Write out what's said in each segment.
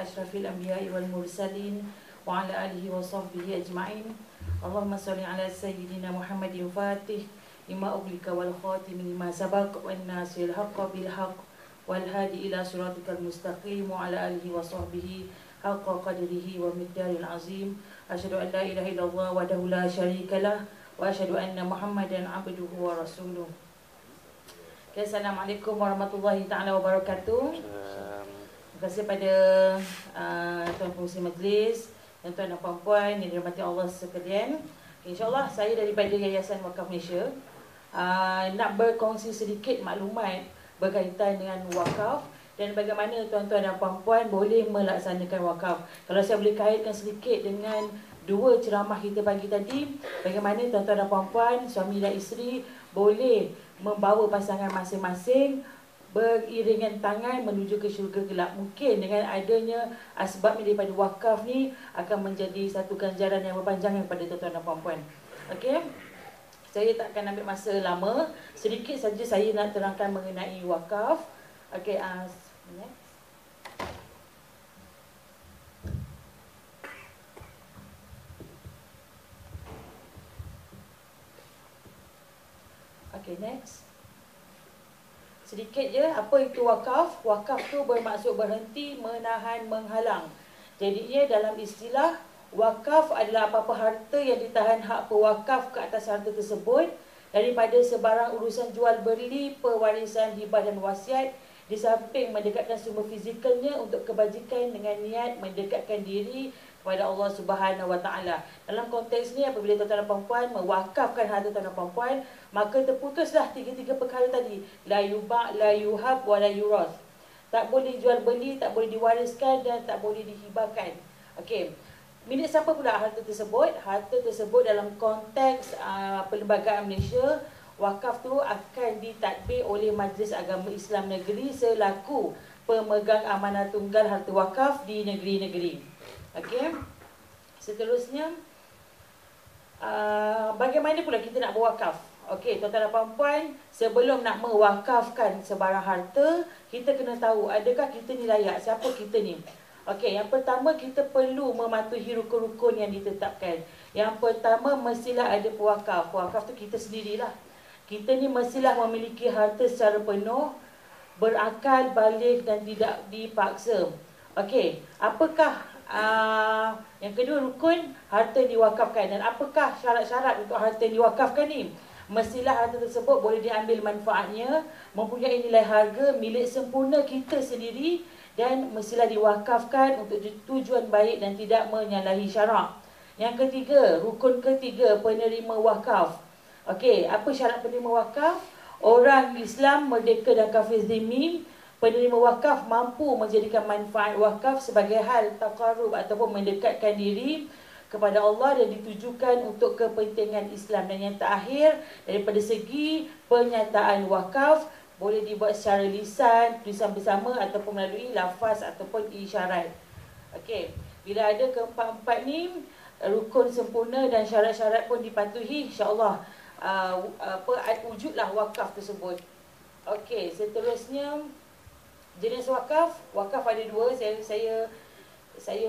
asyrafil anbiya'i wal mursalin wa ala alihi wa sahbihi ajma'in. Allahumma salli ala sayyidina Muhammadin fatih lima uglika wal khatim lima sabaq wan nasil haqqa bil haqq wal hadi ila siratikal mustaqim wa ala alihi wa sahbihi haqqa qadrihi wa miqdaril azim. Asyhadu an la ilaha illallah wahdahu la syarikalah wa asyhadu anna Muhammadan abduhu wa rasuluh. Assalamualaikum warahmatullahi taala wabarakatuh. Terima kasih pada tuan pengurusi majlis, tuan-tuan dan puan-puan yang dirahmati Allah sekalian. InsyaAllah saya daripada Yayasan Wakaf Malaysia nak berkongsi sedikit maklumat berkaitan dengan wakaf dan bagaimana tuan-tuan dan puan-puan boleh melaksanakan wakaf. Kalau saya boleh kaitkan sedikit dengan dua ceramah kita pagi tadi, bagaimana tuan-tuan dan puan-puan, suami dan isteri boleh membawa pasangan masing-masing beriringan tangan menuju ke syurga kelak. Mungkin dengan adanya asbab daripada wakaf ni akan menjadi satu ganjaran yang berpanjangan kepada tuan-tuan dan puan-puan. Okey. Saya tak akan ambil masa lama. Sedikit saja saya nak terangkan mengenai wakaf. Okey, next. Okay, next. Sedikit je, apa itu wakaf? Wakaf tu bermaksud berhenti, menahan, menghalang. Jadinya dalam istilah, wakaf adalah apa-apa harta yang ditahan hak pewakaf ke atas harta tersebut daripada sebarang urusan jual beli, pewarisan, hibah dan wasiat, di samping mendekatkan sumber fizikalnya untuk kebajikan dengan niat mendekatkan diri kepada Allah Subhanahu Wa Taala. Dalam konteks ni, apabila tuan-tuan dan puan-puan mewakafkan harta tuan-tuan dan puan-puan, maka terputuslah tiga-tiga perkara tadi. La yuba', la yuhab, wa la yurath. Tak boleh jual beli, tak boleh diwariskan dan tak boleh dihibahkan. Okey. Milik siapa pula harta tersebut? Harta tersebut dalam konteks Perlembagaan Malaysia, wakaf tu akan ditadbir oleh Majlis Agama Islam Negeri selaku pemegang amanah tunggal harta wakaf di negeri-negeri. Okey. Seterusnya, bagaimana pula kita nak berwakaf? Okey, tuan-tuan dan puan-puan, sebelum nak mewakafkan sebarang harta, kita kena tahu adakah kita ni layak, siapa kita ni. Okey, yang pertama kita perlu mematuhi rukun-rukun yang ditetapkan. Yang pertama, mestilah ada pewakaf. Pewakaf tu kita sendirilah. Kita ni mestilah memiliki harta secara penuh, berakal, balik dan tidak dipaksa. Okey, apakah yang kedua, rukun harta diwakafkan. Dan apakah syarat-syarat untuk harta diwakafkan ni? Mestilah harta tersebut boleh diambil manfaatnya, mempunyai nilai harga, milik sempurna kita sendiri, dan mestilah diwakafkan untuk tujuan baik dan tidak menyalahi syarak. Yang ketiga, rukun ketiga, penerima wakaf. Okey, apa syarat penerima wakaf? Orang Islam merdeka dan kafir zimmi. Penerima wakaf mampu menjadikan manfaat wakaf sebagai hal taqarrub ataupun mendekatkan diri kepada Allah dan ditujukan untuk kepentingan Islam. Dan yang terakhir, daripada segi penyataan wakaf, boleh dibuat secara lisan, tulisan bersama ataupun melalui lafaz ataupun isyarat. Okey, bila ada keempat-empat ni, rukun sempurna dan syarat-syarat pun dipatuhi, insya-Allah wujudlah wakaf tersebut. Okey, seterusnya jenis wakaf. Wakaf ada dua. Saya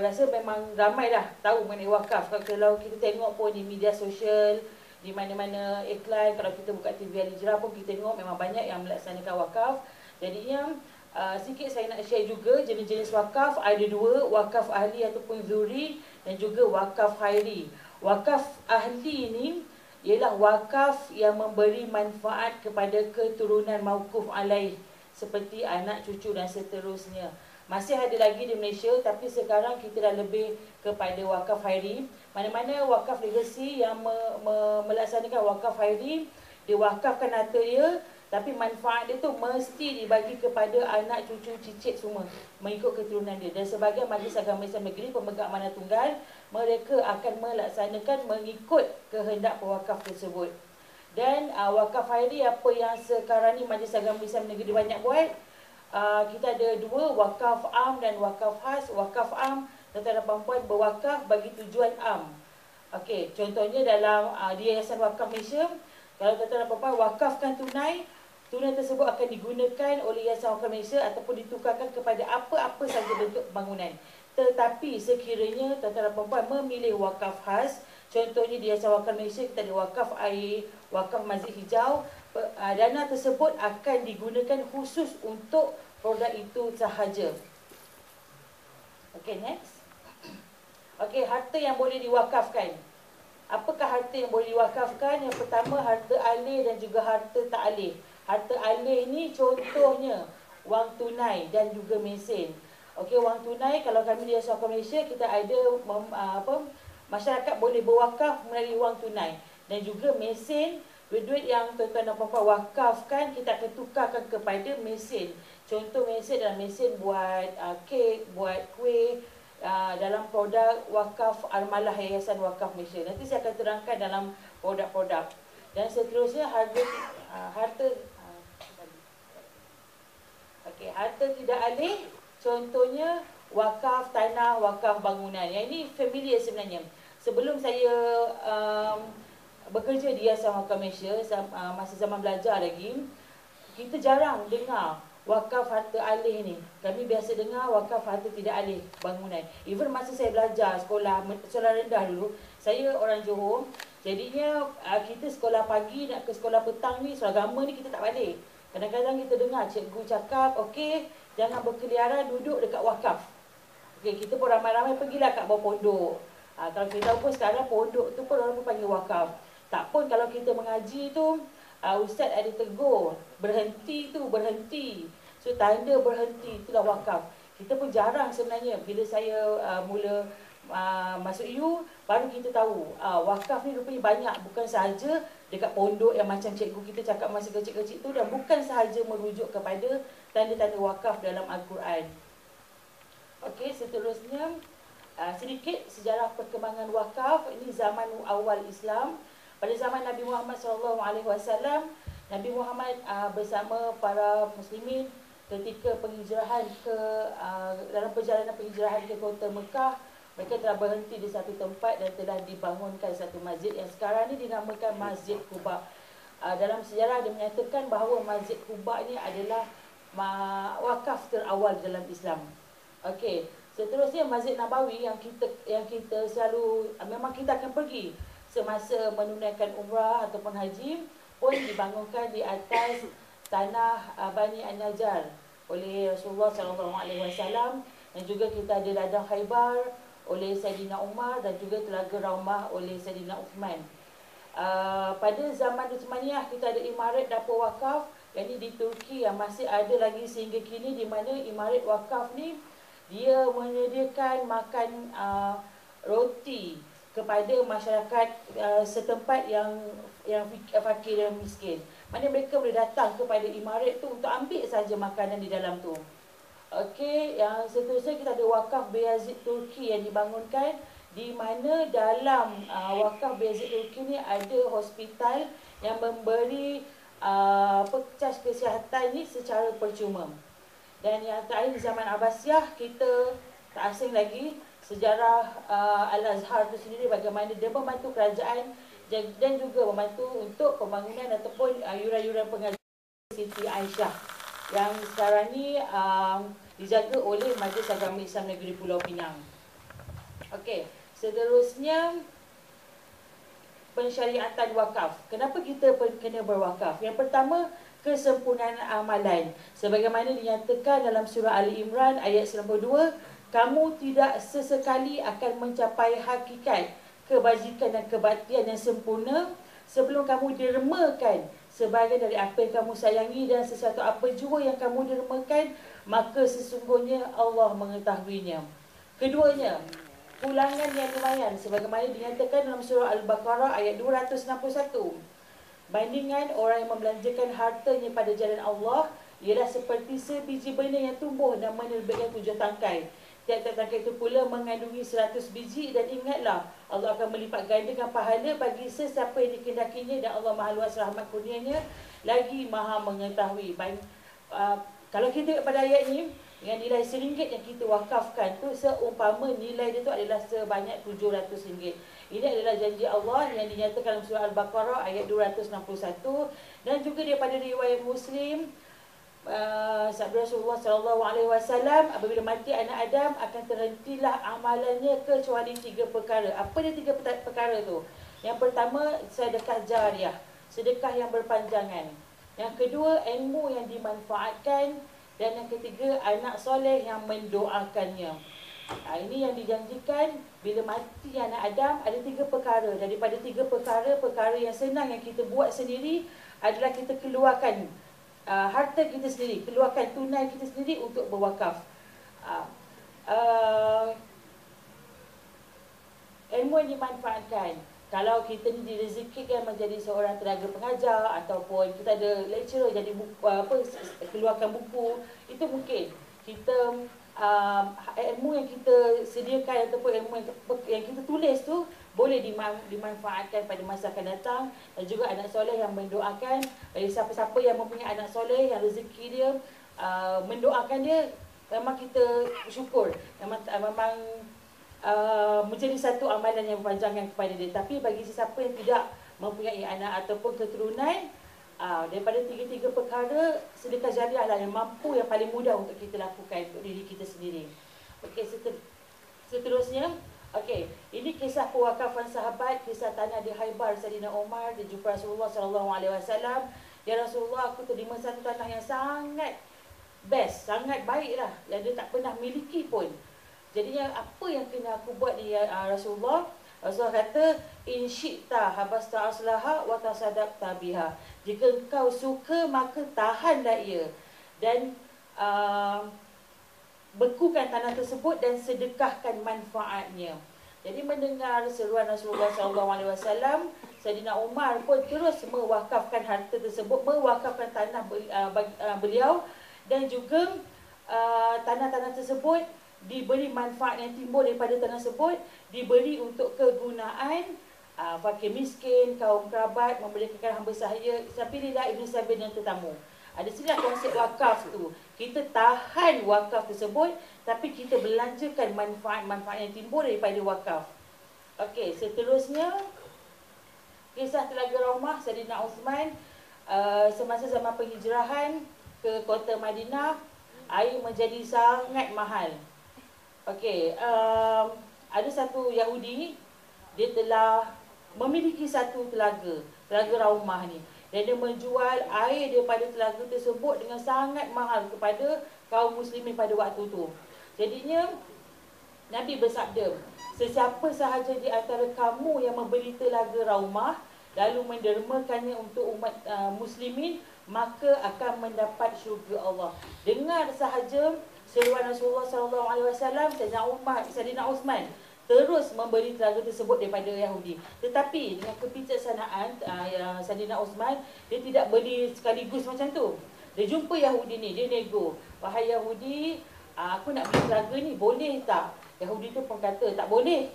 rasa memang ramai dah tahu mengenai wakaf. Kalau kita tengok pun di media sosial, di mana-mana iklan, kalau kita buka TV Al-Hijrah pun kita tengok memang banyak yang melaksanakan wakaf. Jadinya sikit saya nak share juga jenis-jenis wakaf. Ada dua, wakaf ahli ataupun zuri, dan juga wakaf khairi. Wakaf ahli ni ialah wakaf yang memberi manfaat kepada keturunan mauquf alaih, seperti anak, cucu dan seterusnya. Masih ada lagi di Malaysia, tapi sekarang kita dah lebih kepada wakaf khairi. Mana-mana wakaf legasi yang melaksanakan wakaf khairi, dia wakafkan harta dia, tapi manfaat dia tu mesti dibagi kepada anak, cucu, cicit semua, mengikut keturunan dia. Dan sebagai Majlis Agama Islam Negeri, pemegang amanah tunggal, mereka akan melaksanakan mengikut kehendak pewakaf tersebut. Dan wakaf khairi apa yang sekarang ni Majlis Agama Islam Negeri banyak buat, kita ada dua, wakaf am dan wakaf khas. Wakaf am, tuan-tuan dan puan-puan berwakaf bagi tujuan am. Okey, contohnya dalam di Yayasan Wakaf Malaysia, kalau tuan-tuan dan puan-puan wakafkan tunai tunai tersebut akan digunakan oleh Yayasan Wakaf Malaysia ataupun ditukarkan kepada apa-apa sahaja bentuk bangunan. Tetapi sekiranya tuan-tuan dan puan-puan memilih wakaf khas, contohnya di Yayasan Wakaf Malaysia kita ada wakaf air, wakaf masjid hijau, dana tersebut akan digunakan khusus untuk produk itu sahaja. Okey, next. Okey, harta yang boleh diwakafkan. Apakah harta yang boleh diwakafkan? Yang pertama, harta alih dan juga harta tak alih. Harta alih ni contohnya wang tunai dan juga mesin. Okey, wang tunai kalau kami di Yayasan Wakaf Malaysia kita ada masyarakat boleh berwakaf melalui wang tunai, dan juga mesin, duit-duit yang tuan-tuan dan puan-puan wakafkan kita akan tukarkan kepada mesin. Contoh mesin adalah mesin buat kek, buat kuih, dalam produk wakaf Armalah Yayasan Wakaf Malaysia. Nanti saya akan terangkan dalam produk-produk. Dan seterusnya harta harta tidak alih, contohnya wakaf tanah, wakaf bangunan. Yang ini familiar sebenarnya. Sebelum saya bekerja di Yayasan Wakaf Malaysia, masa zaman belajar lagi, kita jarang dengar wakaf harta alih ni. Kami biasa dengar wakaf harta tidak alih bangunan. Even masa saya belajar sekolah rendah dulu, saya orang Johor, jadinya kita sekolah pagi nak ke sekolah petang ni, sekolah agama ni kita tak balik. Kadang-kadang kita dengar cikgu cakap, okey, jangan berkeliaran, duduk dekat wakaf. Okey, kita pun ramai-ramai pergilah kat bawah pondok. Kalau kita tahu pun sekarang pondok tu pun orang pun panggil wakaf. Tak pun kalau kita mengaji tu, ustaz ada tegur, berhenti tu, berhenti. So tanda berhenti itulah wakaf. Kita pun jarang sebenarnya. Bila saya mula masuk EU, baru kita tahu wakaf ni rupanya banyak. Bukan sahaja dekat pondok yang macam cikgu kita cakap masa kecil-kecil tu, dan bukan sahaja merujuk kepada tanda-tanda wakaf dalam Al-Quran. Okey, seterusnya sedikit sejarah perkembangan wakaf. Ini zaman awal Islam. Pada zaman Nabi Muhammad SAW, Nabi Muhammad bersama para muslimin ketika penghijrahan dalam perjalanan penghijrahan ke kota Mekah, mereka telah berhenti di satu tempat dan telah dibangunkan satu masjid yang sekarang ni dinamakan Masjid Quba. Dalam sejarah dia menyatakan bahawa Masjid Quba ni adalah wakaf terawal dalam Islam. Okey, seterusnya Masjid Nabawi yang kita selalu memang kita akan pergi semasa menunaikan umrah ataupun haji, pun dibangunkan di atas tanah Bani An-Najjar oleh Rasulullah SAW, dan juga kita ada ladang Khaybar oleh Saidina Umar, dan juga Telaga Raumah oleh Saidina Uthman. Pada zaman Uthmaniyah kita ada Imarat Dapur Wakaf, yang ini di Turki yang masih ada lagi sehingga kini, di mana Imarat Wakaf ni dia menyediakan makan roti kepada masyarakat setempat yang fakir dan miskin. Mana mereka boleh datang kepada Imarat tu untuk ambil saja makanan di dalam tu. Okey, yang seterusnya kita ada wakaf Beyazid Turki yang dibangunkan, di mana dalam wakaf Beyazid Turki ni ada hospital yang memberi cas kesihatan ni secara percuma. Dan yang terakhir di zaman Abbasiyah, kita tak asing lagi sejarah Al-Azhar itu sendiri, bagaimana dia membantu kerajaan dan juga membantu untuk pembangunan ataupun yuran-yuran pengajian Siti Aisyah yang sekarang ni dijaga oleh Majlis Agama Islam Negeri Pulau Pinang. Okey, seterusnya pensyariatan wakaf. Kenapa kita kena berwakaf? Yang pertama, kesempurnaan amalan. Sebagaimana dinyatakan dalam surah Ali Imran ayat 92, kamu tidak sesekali akan mencapai hakikat kebajikan dan kebaktian yang sempurna sebelum kamu dermakan sebahagian dari apa yang kamu sayangi, dan sesuatu apa jua yang kamu dermakan, maka sesungguhnya Allah mengetahuinya. Keduanya, pulangan yang lumayan sebagaimana dinyatakan dalam surah Al-Baqarah ayat 261. Bandingan orang yang membelanjakan hartanya pada jalan Allah ialah seperti sebiji benih yang tumbuh dan menerbitkan 7 tangkai. Tiap-tiap tangkai itu pula mengandungi 100 biji, dan ingatlah Allah akan melipat gandakan pahala bagi sesiapa yang dikehendakinya, dan Allah Maha Luas rahmat kurnianya lagi Maha mengetahui. Kalau kita tengok pada ayat ini, dengan nilai RM1 yang kita wakafkan tu seumpama nilai dia tu adalah sebanyak RM700. Ini adalah janji Allah yang dinyatakan dalam surah Al-Baqarah ayat 261 dan juga daripada riwayat Muslim. Sabda Rasulullah SAW, apabila mati anak Adam akan terhentilah amalannya kecuali 3 perkara. Apa dia 3 perkara tu? Yang pertama, sedekah jariah, sedekah yang berpanjangan. Yang kedua, ilmu yang dimanfaatkan. Dan yang ketiga, anak soleh yang mendoakannya. Ini yang dijanjikan bila mati anak Adam, ada 3 perkara. Daripada 3 perkara, perkara yang senang yang kita buat sendiri adalah kita keluarkan harta kita sendiri, keluarkan tunai kita sendiri untuk berwakaf. Ilmu yang dimanfaatkan. Kalau kita ni direzekikan menjadi seorang tenaga pengajar ataupun kita ada lecturer jadi keluarkan buku, itu mungkin kita ilmu yang kita sediakan ataupun ilmu yang kita tulis tu boleh dimanfaatkan pada masa akan datang. Dan juga anak soleh yang mendoakan, siapa-siapa yang mempunyai anak soleh yang rezeki dia mendoakan dia, memang kita syukur, memang menjadi satu amalan yang berpanjangan kepada dia. Tapi bagi sesiapa yang tidak mempunyai anak ataupun keturunan, daripada 3 perkara, sedekah jariah lah yang mampu, yang paling mudah untuk kita lakukan untuk diri kita sendiri. Okey, seterusnya, okey, ini kisah pewakafan sahabat, kisah tanah di Khaybar. Sayyidina Umar dia jumpa Rasulullah SAW. Ya Rasulullah, aku terima satu tanah yang sangat best, sangat baik lah, yang dia tak pernah miliki pun. Jadinya apa yang kena aku buat ni ya Rasulullah? Rasulullah kata, in syi'ta habasta aslaha wa tasaddaqta biha. Jika engkau suka, maka tahanlah ia dan bekukan tanah tersebut dan sedekahkan manfaatnya. Jadi mendengar seruan Rasulullah SAW, Sayyidina Umar pun terus mewakafkan harta tersebut, mewakafkan tanah beliau, dan juga tanah-tanah tersebut diberi manfaat yang timbul daripada tanah tersebut, diberi untuk kegunaan fakir miskin, kaum kerabat, memerdekakan hamba sahaya, sabilillah, ibn sabil dan tetamu. Ada sinilah konsep wakaf tu. Kita tahan wakaf tersebut, tapi kita belanjakan manfaat-manfaat yang timbul daripada wakaf. Okey, seterusnya kisah Telaga Raumah Sayyidina Uthman. Semasa zaman penghijrahan ke kota Madinah, air menjadi sangat mahal. Okey, ada satu Yahudi, dia telah memiliki satu telaga Raumah ni, dan dia menjual air daripada telaga tersebut dengan sangat mahal kepada kaum muslimin pada waktu tu. Jadinya Nabi bersabda, sesiapa sahaja di antara kamu yang membeli telaga Raumah lalu mendermakannya untuk umat muslimin, maka akan mendapat syurga Allah. Dengar sahaja seruan Rasulullah SAW, Sayyidina Uthman terus memberi telaga tersebut daripada Yahudi. Tetapi dengan kebijaksanaan Sayyidina Uthman, dia tidak beli sekaligus macam tu. Dia jumpa Yahudi ni, dia nego, wahai Yahudi, aku nak beli telaga ni, boleh tak? Yahudi tu pun kata, tak boleh.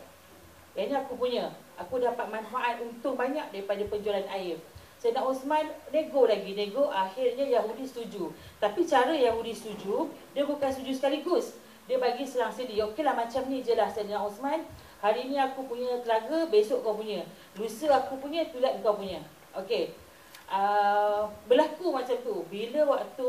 Yang ni aku punya, aku dapat manfaat untung banyak daripada penjualan air. Sayyidina Uthman nego lagi, akhirnya Yahudi setuju. Tapi cara Yahudi setuju, dia bukan setuju sekaligus. Dia bagi selang-seli. Okeylah, macam ni je lah Sayyidina Uthman. Hari ni aku punya telaga, besok kau punya. Lusa aku punya, tulat kau punya. Okey. Berlaku macam tu. Bila waktu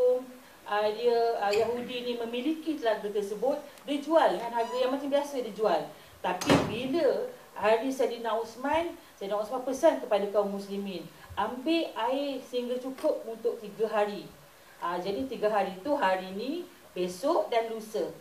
Yahudi ni memiliki telaga tersebut, dia jual dengan harga yang macam biasa dia jual. Tapi bila hari Sayyidina Uthman pesan kepada kaum muslimin, ambil air sehingga cukup untuk 3 hari. Jadi 3 hari tu, hari ni, besok dan lusa.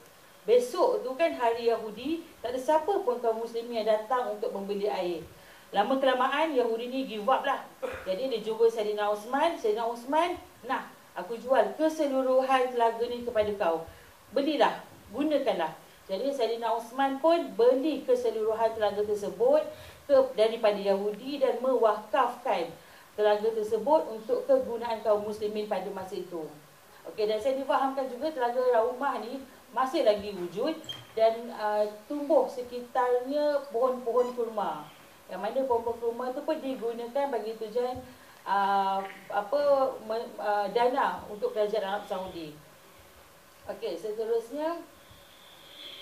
Besok tu kan hari Yahudi, tak ada siapa pun kaum muslimin yang datang untuk membeli air. Lama kelamaan Yahudi ni give up lah. Jadi dia jumpa Sayyidina Uthman. Sayyidina Uthman, nah, aku jual keseluruhan telaga ni kepada kau. Belilah, gunakanlah. Jadi Sayyidina Uthman pun beli keseluruhan telaga tersebut daripada Yahudi dan mewakafkan telaga tersebut untuk kegunaan kaum muslimin pada masa itu. Okey, dan saya difahamkan juga telaga Raumah ni masih lagi wujud dan tumbuh sekitarnya pohon-pohon kurma. Yang mana pohon-pohon kurma tu pun digunakan bagi tujuan dana untuk kerajaan Arab Saudi. Okey, seterusnya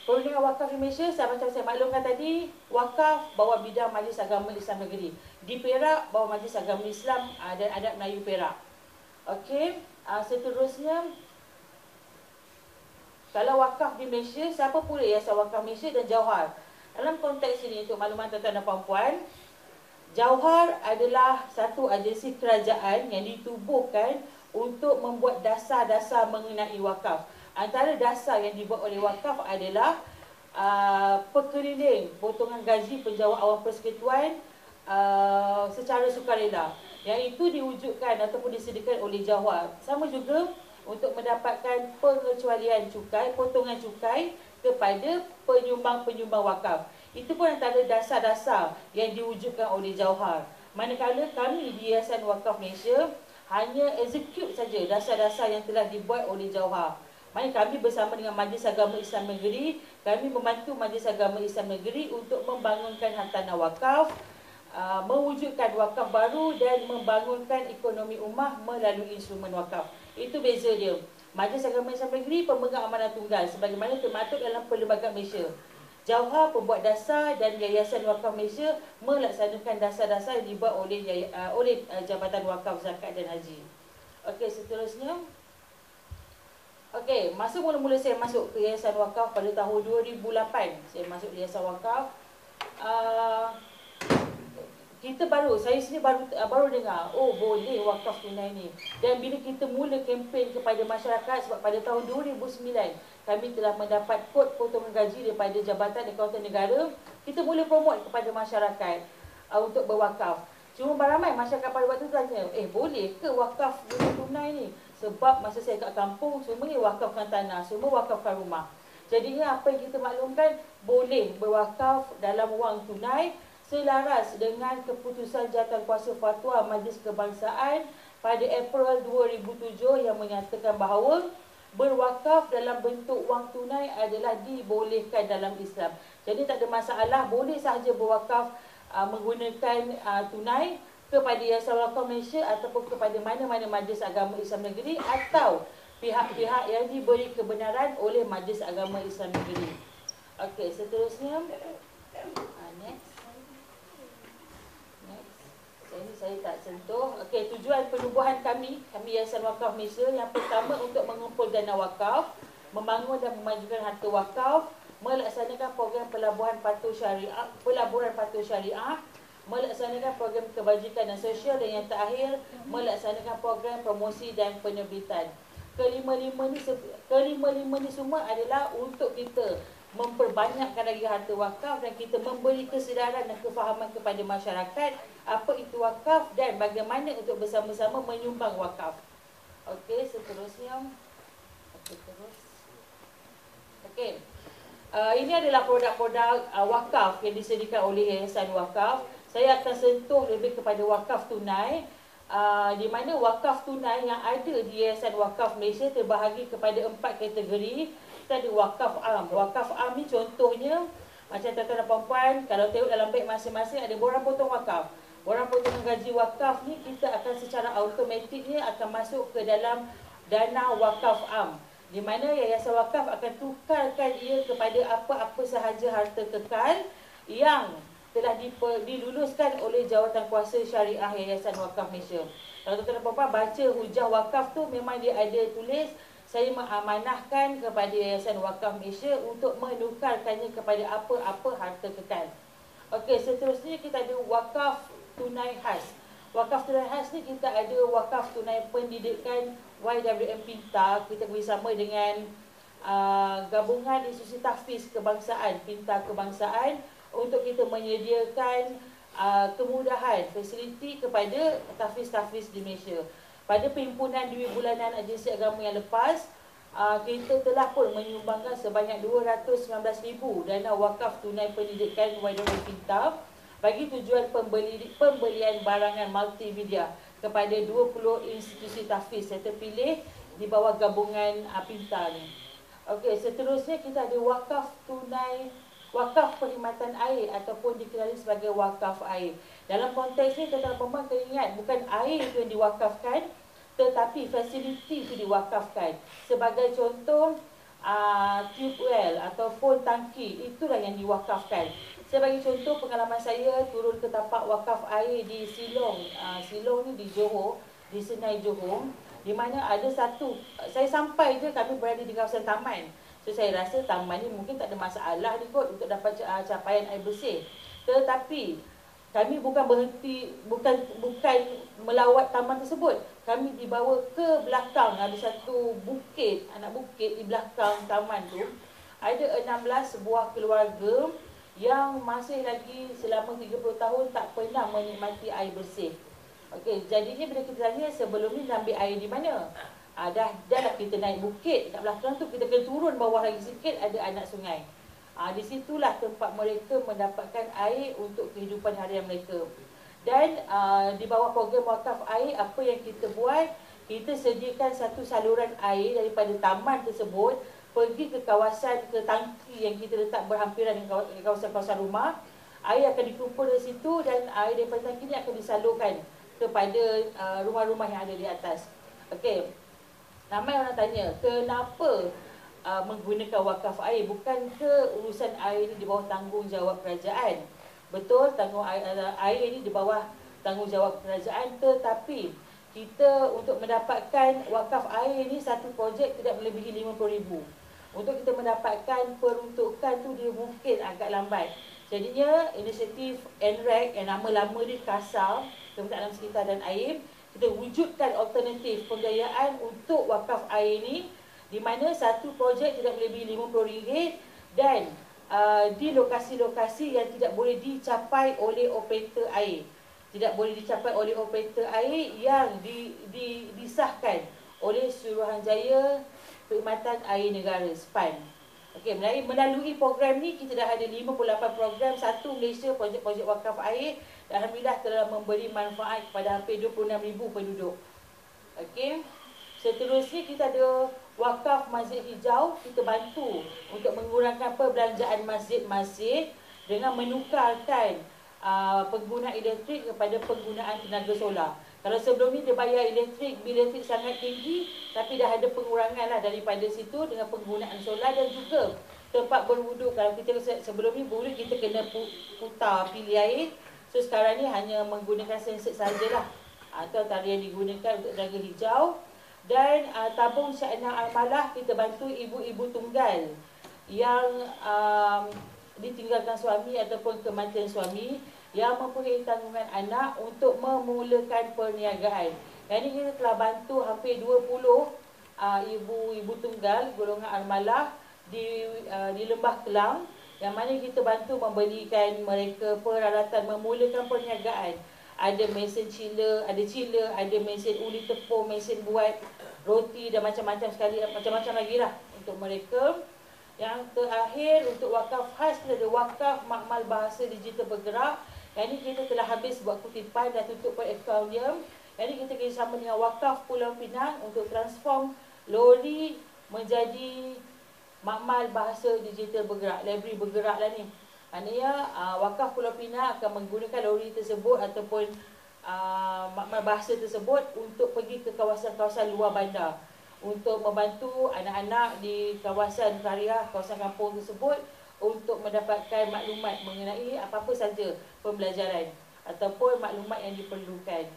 perundingan wakaf di Malaysia, macam saya maklumkan tadi, wakaf bawah bidang Majlis Agama Islam Negeri. Di Perak, bawah Majlis Agama Islam dan Adat Melayu Perak. Okey, seterusnya, kalau wakaf di Malaysia, siapa pula Yayasan Wakaf Malaysia dan Jauhar? Dalam konteks ini, untuk makluman tuan-tuan dan puan-puan, Jauhar adalah satu agensi kerajaan yang ditubuhkan untuk membuat dasar-dasar mengenai wakaf. Antara dasar yang dibuat oleh wakaf adalah perkeliling potongan gaji penjawat awam persekutuan secara sukarela, yang itu diwujudkan ataupun disediakan oleh Jauhar. Sama juga untuk mendapatkan pengecualian cukai, potongan cukai kepada penyumbang-penyumbang wakaf. Itu pun antara dasar-dasar yang diwujudkan oleh Jauhar. Manakala kami di Yayasan Wakaf Malaysia hanya execute saja dasar-dasar yang telah dibuat oleh Jauhar. Maksudnya kami bersama dengan Majlis Agama Islam Negeri, kami membantu Majlis Agama Islam Negeri untuk membangunkan hartanah wakaf, mewujudkan wakaf baru dan membangunkan ekonomi ummah melalui instrumen wakaf. Itu beza dia. Majlis Agama Islam Negeri pemegang amanah tunggal sebagaimana termaktub dalam Perlembagaan Malaysia. Jauhar pembuat dasar dan Yayasan Wakaf Malaysia melaksanakan dasar-dasar yang dibuat oleh Jabatan Wakaf Zakat dan Haji. Okey, seterusnya. Okey, masa mula-mula saya masuk ke Yayasan Wakaf pada tahun 2008, saya masuk Yayasan Wakaf. Saya sendiri baru dengar, oh boleh wakaf tunai ni. Dan bila kita mula kempen kepada masyarakat, sebab pada tahun 2009 kami telah mendapat kod potongan gaji daripada Jabatan Akauntan Negara, kita mula promote kepada masyarakat untuk berwakaf. Cuma ramai masyarakat pada waktu tu tanya, boleh ke wakaf tunai ni? Sebab masa saya kat kampung, semuanya wakafkan tanah, semua wakafkan rumah. Jadinya apa yang kita maklumkan, boleh berwakaf dalam wang tunai selaras dengan keputusan Jawatankuasa Fatwa Majlis Kebangsaan pada April 2007 yang menyatakan bahawa berwakaf dalam bentuk wang tunai adalah dibolehkan dalam Islam. Jadi tak ada masalah, boleh sahaja berwakaf menggunakan tunai kepada Yayasan Wakaf Malaysia ataupun kepada mana-mana Majlis Agama Islam Negeri atau pihak-pihak yang diberi kebenaran oleh Majlis Agama Islam Negeri. Okey, seterusnya. Next. Ini saya tak sentuh. Okey, tujuan penubuhan kami Yayasan Wakaf Malaysia, yang pertama untuk mengumpul dana wakaf, membangun dan memajukan harta wakaf, melaksanakan program pelaburan patuh syariah, melaksanakan program kebajikan dan sosial, dan yang terakhir melaksanakan program promosi dan penerbitan. Kelima-lima ni semua adalah untuk kita memperbanyakkan lagi harta wakaf dan kita memberi kesedaran dan kefahaman kepada masyarakat apa itu wakaf dan bagaimana untuk bersama-sama menyumbang wakaf. Okey, seterusnya. Okey, terus. Okey. Ini adalah produk-produk wakaf yang disediakan oleh Yayasan Wakaf. Saya akan sentuh lebih kepada wakaf tunai, di mana wakaf tunai yang ada di Yayasan Wakaf Malaysia terbahagi kepada 4 kategori. Kita ada wakaf am. Wakaf am ni contohnya, macam tuan-tuan dan puan-puan, kalau tengok dalam beg masing-masing ada borang potong wakaf. Borang potongan gaji wakaf ni kita akan secara automatiknya akan masuk ke dalam dana wakaf am, di mana Yayasan Wakaf akan tukarkan ia kepada apa-apa sahaja harta kekal yang telah diluluskan oleh Jawatankuasa Syariah Yayasan Wakaf Malaysia. Kalau tuan-tuan dan puan-puan baca hujah wakaf tu, memang dia ada tulis, saya mengamanahkan kepada Yayasan Wakaf Malaysia untuk menukarkannya kepada apa-apa harta kekal. Okey, seterusnya kita ada wakaf tunai khas. Wakaf tunai khas ni kita ada wakaf tunai pendidikan YWM Pintar. Kita bersama dengan gabungan institusi tahfiz kebangsaan, Pintar Kebangsaan, untuk kita menyediakan kemudahan fasiliti kepada tahfiz-tahfiz di Malaysia. Pada perhimpunan Duit Bulanan Agensi Agama yang lepas, kita telah pun menyumbangkan sebanyak 219,000 dana wakaf tunai pendidikan YWM Pintar bagi tujuan pembelian barangan multimedia kepada 20 institusi tahfiz yang terpilih di bawah gabungan Pintar ni. Okey, seterusnya kita ada wakaf tunai, wakaf perkhidmatan air ataupun dikenali sebagai wakaf air. Dalam konteks ni tuan-tuan dan kena ingat, bukan air itu yang diwakafkan, tetapi fasiliti itu diwakafkan. Sebagai contoh, tube well ataupun tangki, itulah yang diwakafkan. Saya bagi contoh pengalaman saya turun ke tapak wakaf air di Silong. Silong ni di Johor, di Senai Johor, di mana ada satu, saya sampai je kami berada di kawasan taman. So saya rasa taman ni mungkin tak ada masalah ni kot untuk dapat capaian air bersih. Tetapi kami bukan berhenti, bukan melawat taman tersebut. Kami dibawa ke belakang, ada satu bukit, anak bukit di belakang taman tu. Ada 16 sebuah keluarga yang masih lagi selama 30 tahun tak pernah menikmati air bersih. Okey, jadinya bila kita tanya sebelum ni ambil air di mana? Dah kita naik bukit, kat belakang tu kita kena turun bawah lagi sikit ada anak sungai. Di situlah tempat mereka mendapatkan air untuk kehidupan harian mereka. Dan di bawah program wakaf air, apa yang kita buat, kita sediakan satu saluran air daripada taman tersebut pergi ke kawasan, ke tangki yang kita letak berhampiran dengan kawasan-kawasan rumah. Air akan dikumpul dari situ dan air daripada tangki ini akan disalurkan kepada rumah-rumah yang ada di atas. Okey, ramai orang tanya, kenapa menggunakan wakaf air? Bukankah urusan air ini di bawah tanggungjawab kerajaan? Betul, air ini di bawah tanggungjawab kerajaan, tetapi kita untuk mendapatkan wakaf air ini satu projek tidak melebihi RM50,000. Untuk kita mendapatkan peruntukan tu dia mungkin agak lambat. Jadinya inisiatif NREC yang nama lama dia KASA, Kementerian Alam Sekitar dan Air, kita wujudkan alternatif pembiayaan untuk wakaf air ini, di mana satu projek tidak melebihi RM50 dan di lokasi-lokasi yang tidak boleh dicapai oleh operator air. Tidak boleh dicapai oleh operator air yang disahkan oleh Suruhanjaya Perkhidmatan Air Negara SPAN. Okey, melalui program ni kita dah ada 58 program, satu Malaysia projek-projek wakaf air, dan alhamdulillah telah memberi manfaat kepada hampir 26,000 penduduk. Okey. Seterusnya kita ada wakaf masjid hijau. Kita bantu untuk mengurangkan perbelanjaan masjid-masjid dengan menukarkan penggunaan elektrik kepada penggunaan tenaga solar. Kalau sebelum ni dia bayar elektrik, bil elektrik sangat tinggi, tapi dah ada pengurangan lah daripada situ dengan penggunaan solar. Dan juga tempat berwuduk, kalau kita sebelum ni berwuduk kita kena putar pilih air. So sekarang ni hanya menggunakan sensor sajalah, atau tarian digunakan untuk tenaga hijau. Dan tabung Syakna Armalah, kita bantu ibu-ibu tunggal yang ditinggalkan suami ataupun kematian suami, yang mempunyai tanggungan anak untuk memulakan perniagaan. Yang ini kita telah bantu hampir 20 ibu-ibu tunggal golongan Armalah di Lembah Kelang, yang mana kita bantu memberikan mereka peralatan memulakan perniagaan. Ada mesin chiller, ada mesin uli tepung, mesin buat roti dan macam-macam sekali, macam-macam lagi lah untuk mereka. Yang terakhir untuk wakaf khas, kita ada wakaf makmal bahasa digital bergerak. Yang ini kita telah habis buat kutipan dan tutup akaun dia. Yang ini kita kerjasama dengan wakaf Pulau Pinang untuk transform lori menjadi makmal bahasa digital bergerak, library bergerak lah ni. Maknanya wakaf Pulau Pinang akan menggunakan lori tersebut ataupun makmal bahasa tersebut untuk pergi ke kawasan-kawasan luar bandar, untuk membantu anak-anak di kawasan karya, kawasan kampung tersebut untuk mendapatkan maklumat mengenai apa-apa saja pembelajaran ataupun maklumat yang diperlukan.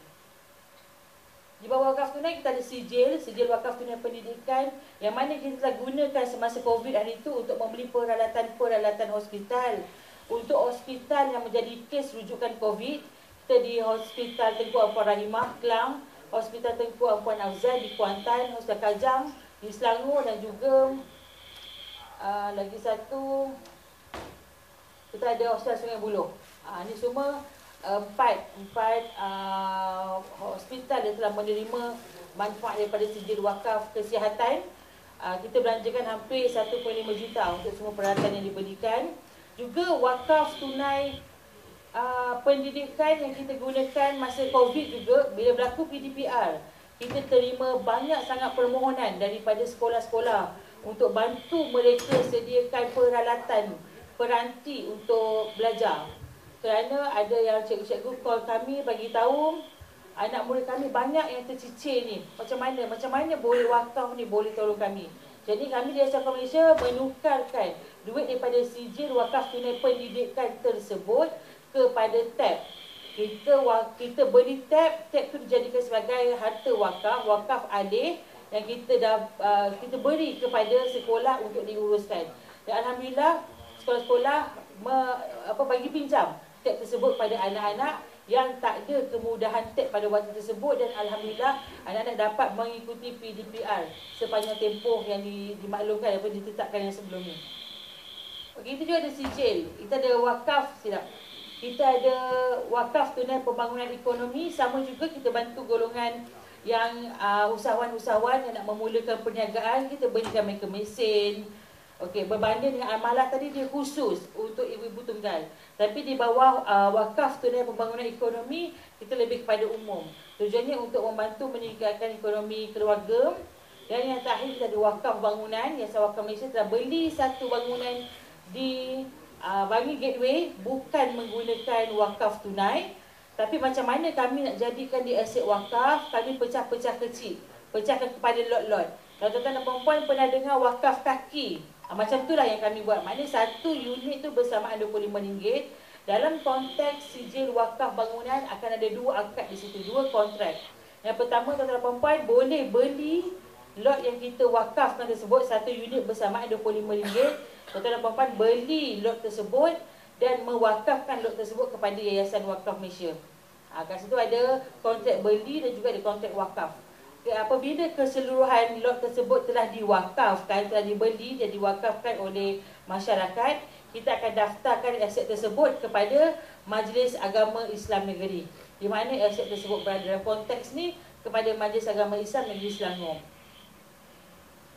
Di bawah wakaf tunai kita ada sijil wakaf tunai pendidikan, yang mana kita telah gunakan semasa COVID hari itu untuk membeli peralatan hospital. Untuk hospital yang menjadi kes rujukan COVID, kita di Hospital Tengku Ampuan Rahimah Kelang, Hospital Tengku Ampuan Afzal di Kuantan, Hospital Kajang di Selangor, dan juga lagi satu kita ada Hospital Sungai Buloh. Ini semua empat hospital yang telah menerima manfaat daripada sijil wakaf kesihatan. Kita belanjakan hampir 1.5 juta untuk semua peralatan yang diberikan. Juga wakaf tunai pendidikan yang kita gunakan masa COVID juga, bila berlaku PDPR, kita terima banyak sangat permohonan daripada sekolah-sekolah untuk bantu mereka sediakan peralatan peranti untuk belajar. Kerana ada yang cikgu-cikgu call kami bagi tahu anak murid kami banyak yang tercicir ni. Macam mana boleh wakaf ni boleh tolong kami. Jadi kami di Yayasan Wakaf Malaysia menukarkan duit daripada sijil wakaf tunai pendidikan tersebut kepada tab. Kita beli tab tu dijadikan sebagai harta wakaf, wakaf alih yang kita beri kepada sekolah untuk diuruskan. Dan alhamdulillah sekolah-sekolah bagi pinjam tab tersebut pada anak-anak yang tak ada kemudahan tab pada waktu tersebut, dan alhamdulillah anak-anak dapat mengikuti PDPR sepanjang tempoh yang dimaklumkan ataupun ditetapkan yang sebelum ni. Begitu juga ada sijil. Kita ada wakaf, kita ada wakaf tunai pembangunan ekonomi. Sama juga kita bantu golongan yang usahawan-usahawan yang nak memulakan perniagaan, kita berikan mereka mesin. Okey, berbanding dengan amalah tadi dia khusus untuk ibu-ibu tunggal. Tapi di bawah wakaf tunai pembangunan ekonomi, kita lebih kepada umum. Tujuannya untuk membantu meningkatkan ekonomi keluarga. Dan yang terakhir kita ada wakaf bangunan. Yayasan Wakaf Malaysia telah beli satu bangunan di Bangi Gateway, bukan menggunakan wakaf tunai. Tapi macam mana kami nak jadikan di aset wakaf, kami pecah-pecah kecil, pecahkan kepada lot-lot. Kalau tuan-tuan dan perempuan pernah dengar wakaf kaki, macam itulah yang kami buat. Maknanya satu unit tu bersamaan RM25. Dalam konteks sijil wakaf bangunan akan ada dua akad di situ, dua kontrak. Yang pertama, tuan-tuan dan perempuan boleh beli lot yang kita wakafkan tersebut, satu unit bersamaan RM25. Tuan-tuan dan perempuan beli lot tersebut dan mewakafkan lot tersebut kepada Yayasan Wakaf Malaysia. Kat situ ada kontrak beli dan juga ada kontrak wakaf. Apabila keseluruhan lot tersebut telah diwakafkan, telah dibeli dan diwakafkan oleh masyarakat, kita akan daftarkan aset tersebut kepada Majlis Agama Islam Negeri, di mana aset tersebut berada. Dalam konteks ni kepada Majlis Agama Islam Negeri Selangor.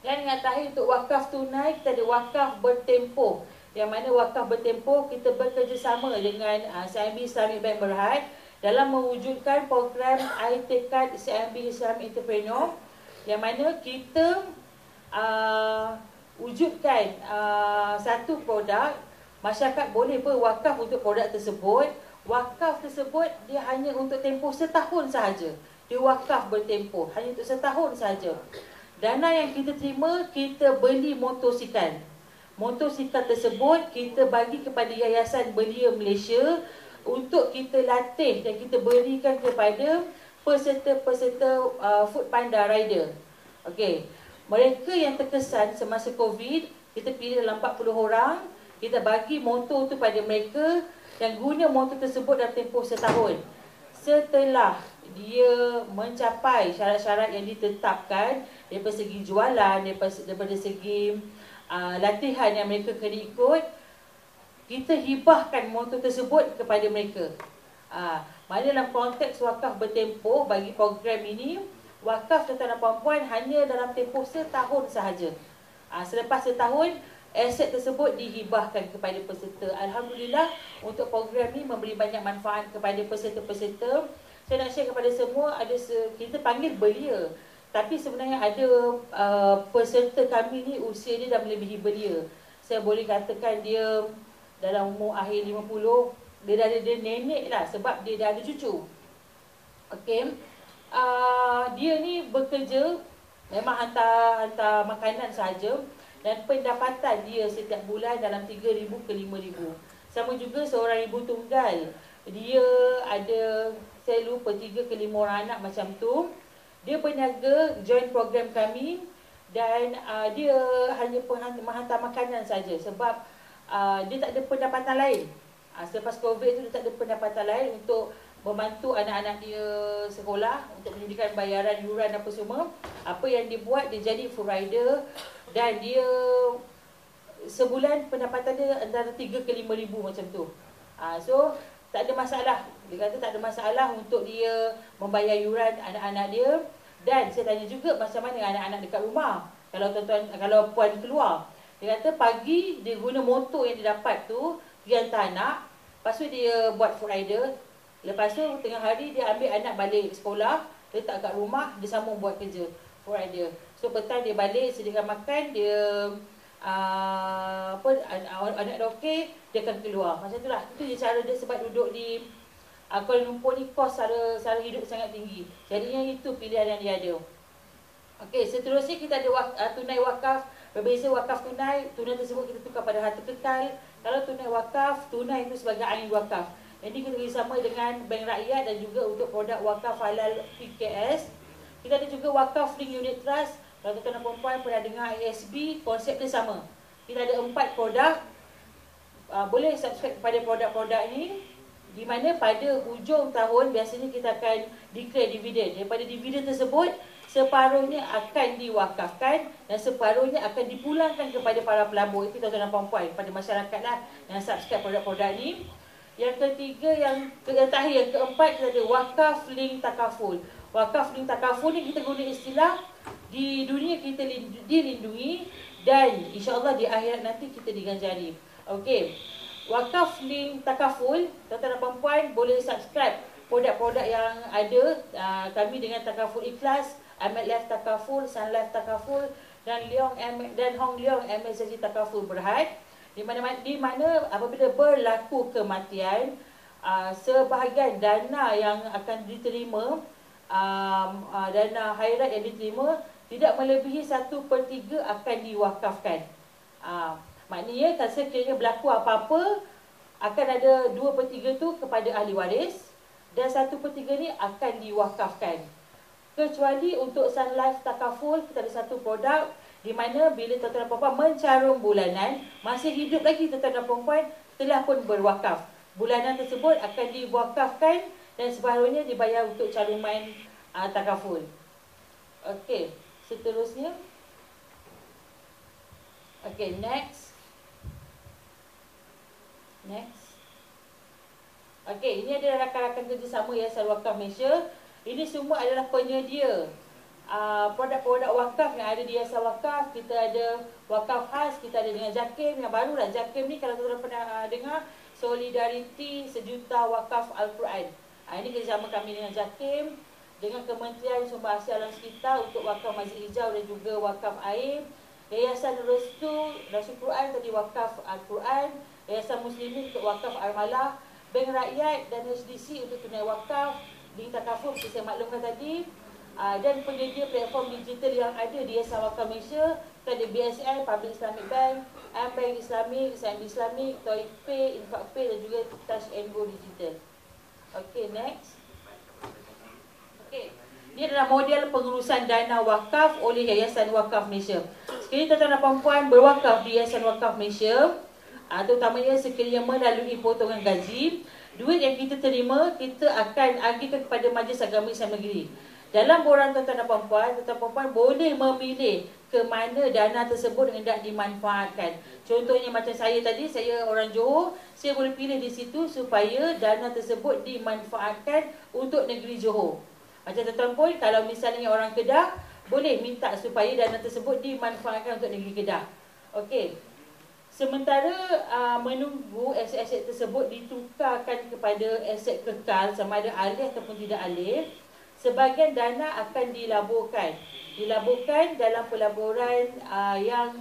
Dan yang terakhir untuk wakaf tunai, kita ada wakaf bertempoh. Yang mana wakaf bertempoh kita bekerjasama dengan CIMB Islamic Bank Berhad dalam mewujudkan program iTekad CIMB Islamic Entrepreneur, yang mana kita wujudkan satu produk. Masyarakat boleh berwakaf untuk produk tersebut. Wakaf tersebut dia hanya untuk tempoh setahun sahaja. Dia wakaf bertempoh hanya untuk setahun sahaja. Dana yang kita terima, kita beli motosikal. Motosikal tersebut kita bagi kepada Yayasan Belia Malaysia untuk kita latih dan kita berikan kepada peserta-peserta Food Panda Rider. Okey, mereka yang terkesan semasa COVID, kita pilih dalam 40 orang, kita bagi motor tu pada mereka dan guna motor tersebut dalam tempoh setahun. Setelah dia mencapai syarat-syarat yang ditetapkan daripada segi jualan, daripada segi latihan yang mereka kena ikut, kita hibahkan motor tersebut kepada mereka. Mana dalam konteks wakaf bertempoh bagi program ini, wakaf tuan-tuan dan puan-puan hanya dalam tempoh setahun sahaja. Selepas setahun, aset tersebut dihibahkan kepada peserta. Alhamdulillah, untuk program ini memberi banyak manfaat kepada peserta-peserta. Saya nak share kepada semua, kita panggil belia, tapi sebenarnya ada peserta kami ni usia dia dah melebihi belia. Saya boleh katakan dia dalam umur akhir 50, dia dah ada nenek lah sebab dia dah ada cucu. Okey, dia ni bekerja memang hantar makanan sahaja, dan pendapatan dia setiap bulan dalam 3,000 ke 5,000. Sama juga seorang ibu tunggal, dia ada, saya lupa, 3 ke 5 orang anak macam tu. Dia berniaga, join program kami, dan dia hanya menghantar makanan saja sebab dia tak ada pendapatan lain. Selepas COVID tu dia tak ada pendapatan lain untuk membantu anak-anak dia sekolah, untuk menyediakan bayaran yuran apa semua. Apa yang dia buat, dia jadi food rider, dan dia sebulan pendapatan dia antara 3 ke 5,000 macam tu. So tak ada masalah. Dia kata tak ada masalah untuk dia membayar yuran anak-anak dia. Dan saya tanya juga macam mana anak-anak dekat rumah. Kalau puan keluar, dia kata pagi dia guna motor yang dia dapat tu pergi hantar anak. Lepas tu dia buat food rider. Lepas tu tengah hari dia ambil anak balik sekolah, letak kat rumah, dia sambung buat kerja food rider. So petang dia balik, sediakan makan, dia anak dah okey, dia akan keluar. Macam itulah. Itu je cara dia sebab duduk di Kuala Lumpur ni kos sara hidup sangat tinggi. Jadinya itu pilihan yang dia ada. Okey, seterusnya kita ada tunai wakaf Berbeza wakaf tunai, tunai tersebut kita tukar pada harta kekal. Kalau tunai wakaf, tunai itu sebagai ain wakaf. Ini kita bersama dengan Bank Rakyat dan juga untuk produk wakaf halal PKS. Kita ada juga wakaf link unit trust. Kalau tuan-tuan dan puan-puan pernah dengar ASB, konsep dia sama. Kita ada 4 produk. Boleh subscribe kepada produk-produk ini, di mana pada hujung tahun biasanya kita akan declare dividen. Daripada dividen tersebut, separuhnya akan diwakafkan dan separuhnya akan dipulangkan kepada para pelabur. Itu tuan-tuan dan puan-puan, pada masyarakat lah yang subscribe produk-produk ni. Yang ketiga, yang terakhir, yang keempat, kita ada wakaf link takaful. Wakaf link takaful ni kita guna istilah di dunia kita dilindungi dan insya-Allah di akhirat nanti kita diganjari. Okey. Wakaf link takaful, tuan-tuan dan puan-puan boleh subscribe produk-produk yang ada kami dengan Takaful Ikhlas, Amat Life Takaful, Sun Life Takaful dan Hong Leong MSG Takaful Berhad. Di mana apabila berlaku kematian, sebahagian dana yang akan diterima, dana khairat yang diterima tidak melebihi 1/3 akan diwakafkan. Maknanya kalau sekiranya berlaku apa-apa, akan ada 2/3 tu kepada ahli waris dan 1/3 ni akan diwakafkan. Kecuali untuk Sun Life Takaful, kita ada satu produk di mana bila tuan-tuan dan puan-puan mencarum bulanan, masih hidup lagi tuan-tuan dan puan-puan, telah pun berwakaf. Bulanan tersebut akan diwakafkan dan separuhnya dibayar untuk caruman takaful. Okey, seterusnya. Okey, next. Okey, ini adalah rakan-rakan kerjasama Yayasan Wakaf Malaysia. Ini semua adalah penyedia produk-produk wakaf yang ada di Yayasan Wakaf. Kita ada wakaf khas, kita ada dengan JAKIM. Yang baru lah JAKIM ni, kalau tuan-tuan pernah dengar, Solidariti Sejuta Wakaf Al-Quran. Ini kerjasama kami dengan JAKIM, dengan Kementerian Sumber Asli Alam Sekitar untuk wakaf Masjid Hijau dan juga wakaf air. Yayasan Restu Rasul Quran tadi wakaf Al-Quran. Yayasan Muslimin untuk wakaf Armalah. Bank Rakyat dan HDC untuk tunai wakaf. Link takaful saya maklumkan tadi. Dan penyedia platform digital yang ada di Yayasan Wakaf Malaysia. Kita ada BSI, Public Islamic Bank, Bank Islamic, SMB Islamic, Toypay, InfakPay dan juga Touch and Go Digital. Okey, next. Okey. Ini adalah model pengurusan dana wakaf oleh Yayasan Wakaf Malaysia. Sekiranya tuan-tuan dan puan-puan berwakaf di Yayasan Wakaf Malaysia, terutamanya sekiranya melalui potongan gaji, duit yang kita terima, kita akan agihkan kepada Majlis Agama Islam Negeri. Dalam borang tuan-tuan dan puan-puan boleh memilih ke mana dana tersebut hendak dimanfaatkan. Contohnya macam saya tadi, saya orang Johor, saya boleh pilih di situ supaya dana tersebut dimanfaatkan untuk negeri Johor. Macam tuan-tuan pun, kalau misalnya orang Kedah, boleh minta supaya dana tersebut dimanfaatkan untuk negeri Kedah. Okey. Sementara menunggu aset-aset tersebut ditukarkan kepada aset kekal sama ada alih ataupun tidak alih, sebahagian dana akan dilaburkan dalam pelaburan yang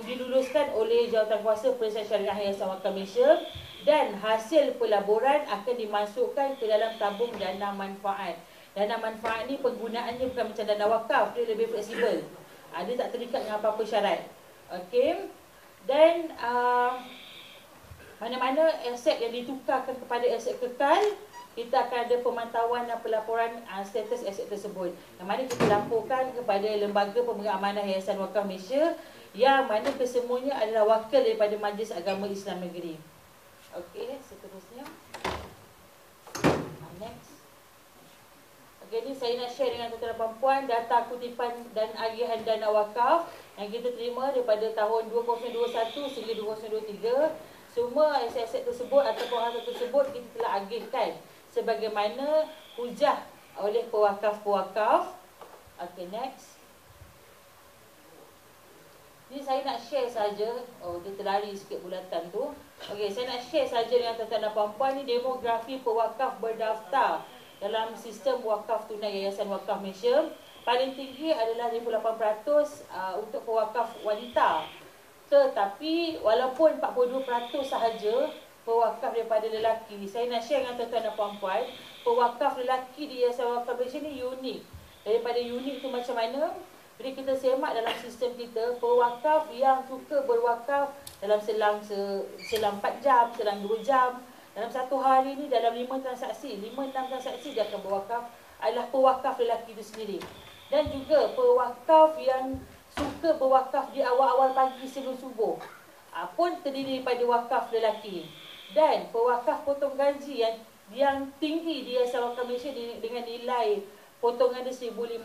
diluluskan oleh Jawatankuasa Perisian Syariah Yayasan Wakaf Malaysia, dan hasil pelaburan akan dimasukkan ke dalam tabung dana manfaat. Dana manfaat ni penggunaannya bukan macam dana wakaf, dia lebih fleksibel. Dia tak terikat dengan apa-apa syarat. Okey. Dan mana-mana aset yang ditukarkan kepada aset kekal, kita akan ada pemantauan dan pelaporan status aset tersebut. Yang mana kita laporkan kepada Lembaga Pemegang Amanah Yayasan Wakaf Malaysia, yang mana kesemuanya adalah wakil daripada Majlis Agama Islam Negeri. Okey, seterusnya. Next. Okey, ni saya nak share dengan tuan-tuan dan puan-puan data kutipan dan agihan dana wakaf yang kita terima daripada tahun 2021 sehingga 2023. Semua aset-aset tersebut ataupun harta tersebut kita telah agihkan sebagaimana hujah oleh pewakaf-pewakaf. Okey, next. Ni saya nak share saja. Oh, dia terlari sikit bulatan tu. Okey, saya nak share saja dengan tuan-tuan dan puan-puan ni demografi pewakaf berdaftar dalam sistem wakaf tunai Yayasan Wakaf Malaysia. Paling tinggi adalah 58% untuk pewakaf wanita. Tetapi walaupun 42% sahaja pewakaf daripada lelaki, saya nak share dengan tuan-tuan dan puan-puan, pewakaf lelaki di Yayasan Wakaf Malaysia ni unik. Daripada unik tu macam mana? Bila kita semak dalam sistem kita, pewakaf yang suka berwakaf dalam selang 4 jam, selang 2 jam, dalam satu hari ni dalam 5 transaksi, 5-6 transaksi dia akan berwakaf, adalah pewakaf lelaki itu sendiri. Dan juga pewakaf yang suka berwakaf di awal-awal pagi sebelum subuh, pun terdiri daripada wakaf lelaki. Dan pewakaf potong gaji yang tinggi di Asal Wakaf Malaysia dengan nilai potongan dia 1,500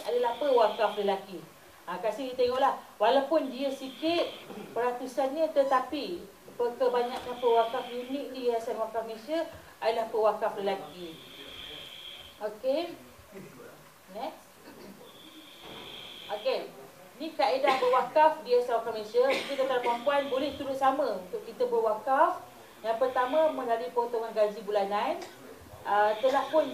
adalah pewakaf lelaki. Kat sini tengoklah, walaupun dia sikit peratusannya, tetapi kebanyakan pewakaf unik di Yayasan Wakaf Malaysia adalah pewakaf lelaki. Okey. Next. Okey. Ni kaedah berwakaf di Yayasan Wakaf Malaysia. Kita tuan perempuan boleh turut sama untuk kita berwakaf. Yang pertama, melalui potongan gaji bulanan. Telah pun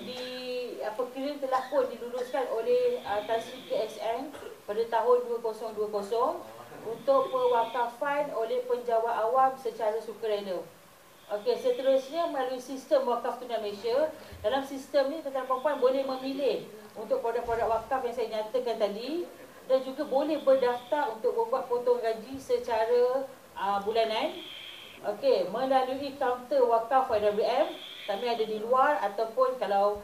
telah pun diluluskan oleh Tan Sri KSN pada tahun 2020 untuk pewakafan oleh penjawat awam secara sukarela. Okey, seterusnya melalui sistem wakaf tunai Malaysia. Dalam sistem ni tuan-tuan perempuan boleh memilih untuk produk-produk wakaf yang saya nyatakan tadi, dan juga boleh berdaftar untuk membuat potong gaji secara bulanan. Okey, melalui kaunter wakaf YWM. Kami ada di luar, ataupun kalau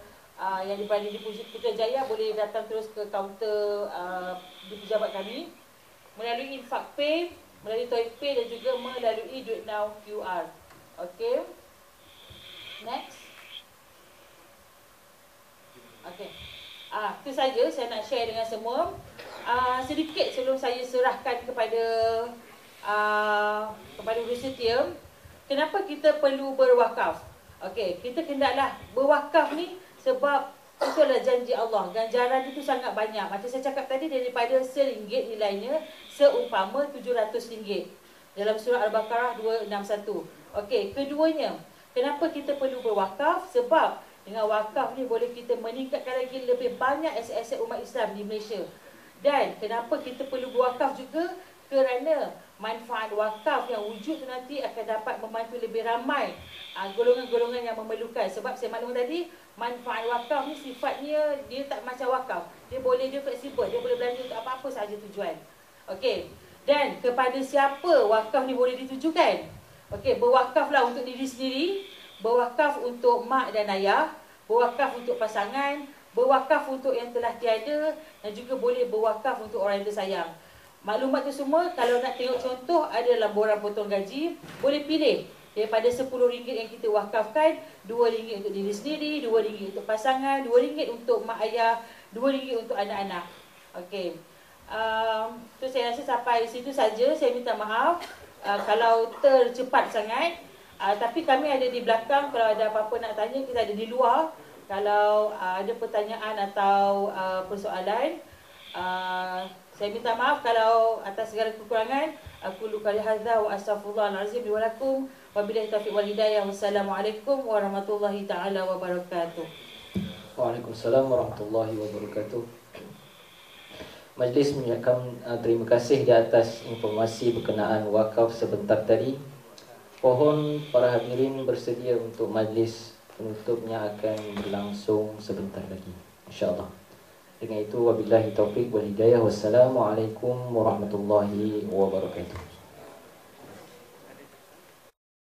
yang berada di Putrajaya boleh datang terus ke kaunter di pejabat kami. Melalui Infak Pay, melalui Toy Pay, dan juga melalui Duit Now QR. Okey. Next. Okey. Itu saja saya nak share dengan semua. Sedikit sebelum saya serahkan kepada Guru Setia, kenapa kita perlu berwakaf? Okey, kita hendaklah berwakaf ni sebab itulah janji Allah. Ganjaran itu sangat banyak. Macam saya cakap tadi, daripada RM1 nilainya seumpama RM700 dalam surah Al-Baqarah 261. Okey, keduanya, kenapa kita perlu berwakaf? Sebab dengan wakaf ni boleh kita meningkatkan lagi lebih banyak aset-aset umat Islam di Malaysia. Dan kenapa kita perlu berwakaf juga? Kerana manfaat wakaf yang wujud tu nanti akan dapat membantu lebih ramai golongan-golongan yang memerlukan. Sebab saya maklum tadi, manfaat wakaf ni sifatnya dia tak macam wakaf. Dia fleksibel, dia boleh belanja untuk apa-apa sahaja tujuan. Okey. Dan kepada siapa wakaf ni boleh ditujukan? Okey, berwakaflah untuk diri sendiri, berwakaf untuk mak dan ayah, berwakaf untuk pasangan, berwakaf untuk yang telah tiada, dan juga boleh berwakaf untuk orang yang tersayang. Maklumat tu semua kalau nak tengok contoh ada dalam borang potong gaji, boleh pilih daripada RM10 yang kita wakafkan, RM2 untuk diri sendiri, RM2 untuk pasangan, RM2 untuk mak ayah, RM2 untuk anak-anak. Okey. Tu saya rasa sampai situ saja. Saya minta maaf kalau tercepat sangat. Tapi kami ada di belakang, kalau ada apa-apa nak tanya, kita ada di luar. Kalau ada pertanyaan atau persoalan, saya minta maaf kalau atas segala kekurangan. Aku luka lihadza wa astaghfirullahalazim li wa lakum. Wabillahi taufiq wal hidayah. Wassalamualaikum warahmatullahi taala wabarakatuh. Waalaikumsalam warahmatullahi wabarakatuh. Majlis mengucapkan terima kasih di atas informasi berkenaan wakaf sebentar tadi. Pohon para hadirin bersedia untuk majlis penutupnya akan berlangsung sebentar lagi, insya-Allah. Dengan itu, wabillahi taufiq wal hidayah. Wassalamualaikum warahmatullahi wabarakatuh.